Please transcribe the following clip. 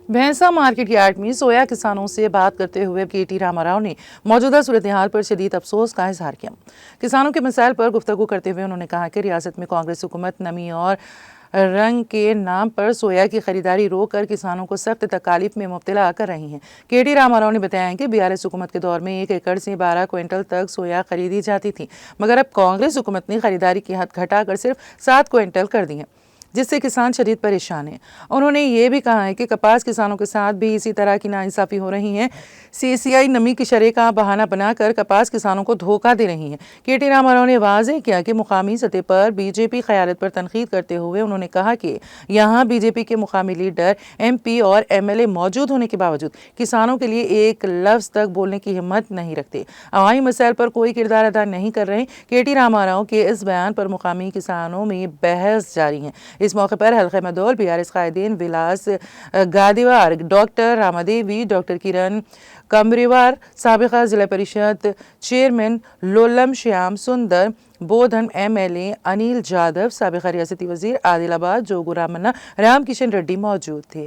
भैंसा market yard में सोया किसानों से बात करते हुए के.टी. रामा राव ने मौजूदा सूरत-ए-हाल पर शदीद अफसोस का इजहार किया। किसानों के मसाइल पर गुफ्तगू करते हुए उन्होंने कहा कि रियासत में कांग्रेस हुकूमत नमी और रंग के नाम पर सोया की खरीदारी रोककर किसानों को सख्त तकालीफ में मुब्तला कर रही है। के.टी. रामा राव ने बताया कि बीआरएस हुकूमत के दौर में 1 एकड़ से 12 क्विंटल तक सोया खरीदी जाती थी, मगर अब कांग्रेस हुकूमत ने खरीदारी की हद घटाकर सिर्फ 7 क्विंटल कर दी है, जिससे किसान शदीद परेशान हैं। उन्होंने ये भी कहा है कि कपास किसानों के साथ भी इसी तरह की नाइंसाफ़ी हो रही है। CCI नमी की शरह का बहाना बनाकर कपास किसानों को धोखा दे रही है। के.टी. रामा राव ने वाज़ेह किया कि मुकामी सतह पर बीजेपी क़यादत पर तनकीद करते हुए उन्होंने कहा कि यहाँ बीजेपी के मुकामी लीडर, MP और MLA मौजूद होने के बावजूद किसानों के लिए एक लफ्ज़ तक बोलने की हिम्मत नहीं रखते, अवामी मसाइल पर कोई किरदार अदा नहीं कर रहे। के.टी. रामा राव के इस बयान पर मुकामी किसानों में बहस जारी है। इस मौके पर हल्क़े मदौल बीआरएस कायदीन विलास गादीवार, डॉक्टर रामादेवी, डॉक्टर किरण कमरेवार, साबिक़ा जिला परिषद चेयरमैन लोलम श्याम सुंदर, बोधन MLA अनिल जाधव, साबिक़ा रियासती वज़ीर आदिलाबाद जोगू रामन्ना, राम किशन रेड्डी मौजूद थे।